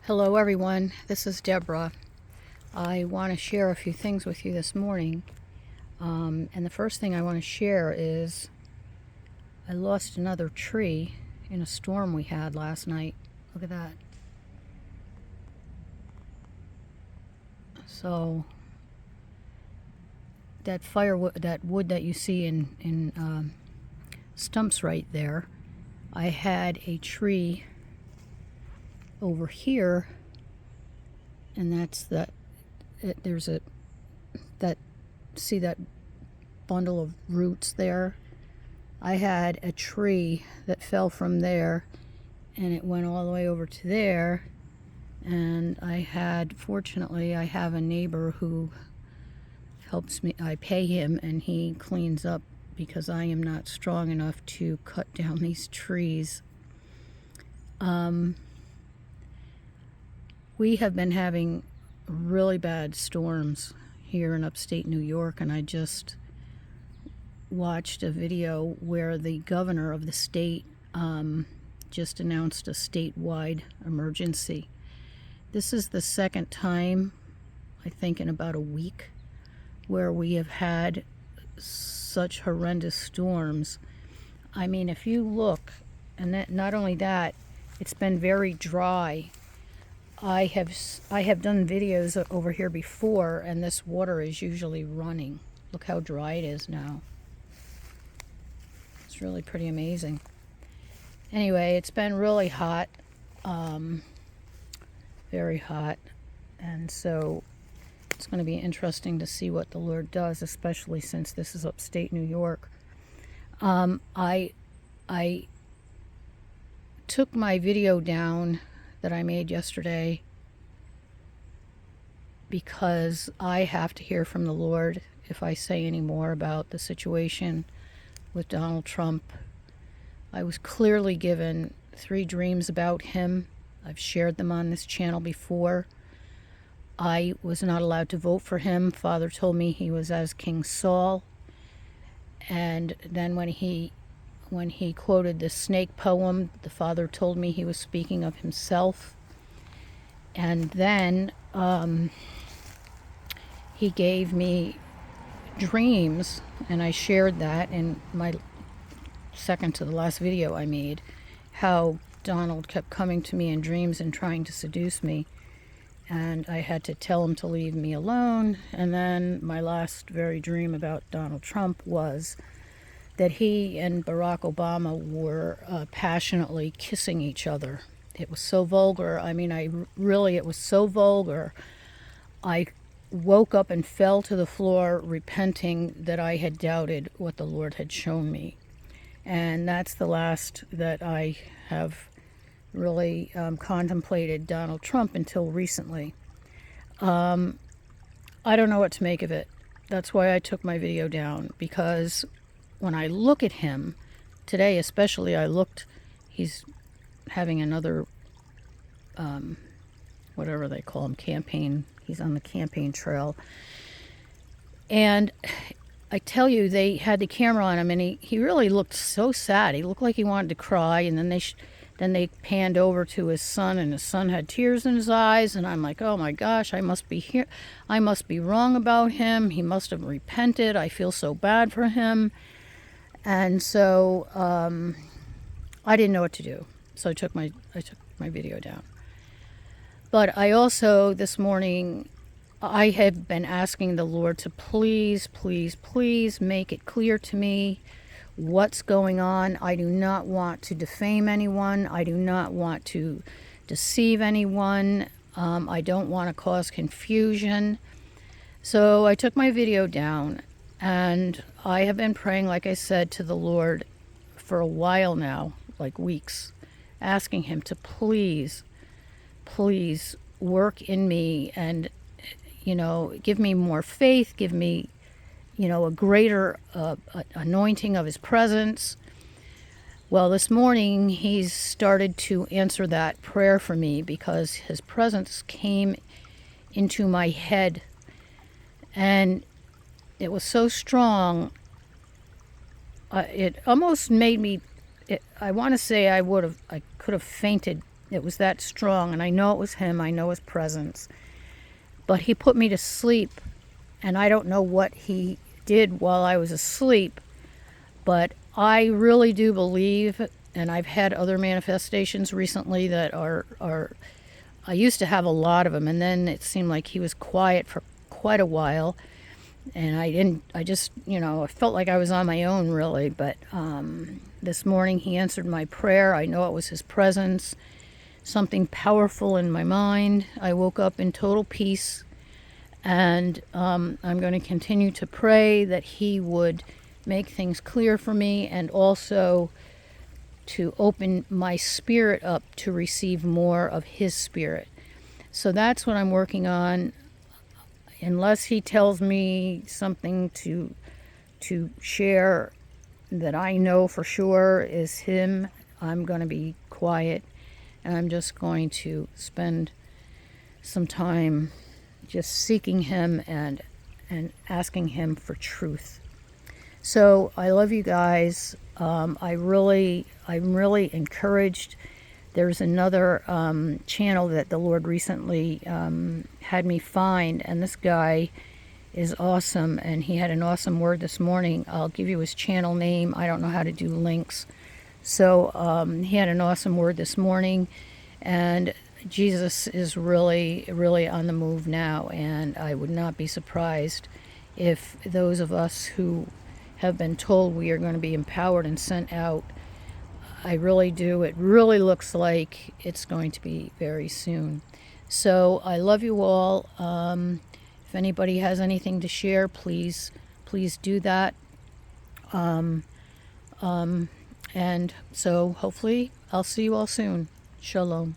Hello everyone, this is Deborah. I want to share a few things with you this morning. And the first thing I want to share is I lost another tree in a storm we had last night. Look at that. So that firewood, that wood that you see in stumps right there, I had a tree over here, and that's that. There's a see that bundle of roots there? I had a tree that fell from there and it went all the way over to there, and fortunately I have a neighbor who helps me. I pay him and he cleans up because I am not strong enough to cut down these trees. We have been having really bad storms here in upstate New York, and I just watched a video where the governor of the state just announced a statewide emergency. This is the second time, I think in about a week, where we have had such horrendous storms. I mean, if you look, and that, not only that, it's been very dry. I have done videos over here before, and this water is usually running. Look how dry it is now. It's really pretty amazing. Anyway, it's been really hot, very hot, and so it's going to be interesting to see what the Lord does, especially since this is upstate New York. I took my video down that I made yesterday because I have to hear from the Lord if I say any more about the situation with Donald Trump. I was clearly given 3 dreams about him. I've shared them on this channel before. I was not allowed to vote for him. Father told me he was as King Saul. And then when he quoted the snake poem, the Father told me he was speaking of himself. And then he gave me dreams, and I shared that in my second to the last video I made, how Donald kept coming to me in dreams and trying to seduce me, and I had to tell him to leave me alone. And then my last very dream about Donald Trump was that he and Barack Obama were passionately kissing each other. It was so vulgar. I mean, it was so vulgar. I woke up and fell to the floor repenting that I had doubted what the Lord had shown me. And that's the last that I have really contemplated Donald Trump until recently. I don't know what to make of it. That's why I took my video down, because when I look at him today, especially, he's having another, whatever they call him, campaign. He's on the campaign trail. And I tell you, they had the camera on him, and he really looked so sad. He looked like he wanted to cry, and then they panned over to his son, and his son had tears in his eyes, and I'm like, oh my gosh, I must be wrong about him. He must have repented. I feel so bad for him. And so I didn't know what to do, so I took my video down. But I also, this morning, I have been asking the Lord to please, please, please make it clear to me what's going on. I do not want to defame anyone. I do not want to deceive anyone. I don't want to cause confusion. So I took my video down, and I have been praying, like I said, to the Lord for a while now, like weeks, asking him to please work in me and, give me more faith, give me, a greater anointing of his presence. Well, this morning he's started to answer that prayer for me, because his presence came into my head, and it was so strong, it almost made me, I want to say I could have fainted It was that strong, and I know it was him. I know his presence. But he put me to sleep, and I don't know what he did while I was asleep, but I really do believe, and I've had other manifestations recently that are I used to have a lot of them, and then it seemed like he was quiet for quite a while, and I just, I felt like I was on my own, really. But this morning he answered my prayer. I know it was his presence, something powerful in my mind. I woke up in total peace, and I'm going to continue to pray that he would make things clear for me, and also to open my spirit up to receive more of his spirit. So that's what I'm working on. Unless he tells me something to share that I know for sure is him, I'm going to be quiet, and I'm just going to spend some time just seeking him and asking him for truth. So I love you guys. I'm really encouraged. There's another channel that the Lord recently had me find, and this guy is awesome, and he had an awesome word this morning. I'll give you his channel name. I don't know how to do links. So he had an awesome word this morning, and Jesus is really, really on the move now, and I would not be surprised if those of us who have been told we are going to be empowered and sent out, I really do. It really looks like it's going to be very soon. So I love you all. If anybody has anything to share, please do that. And so hopefully I'll see you all soon. Shalom.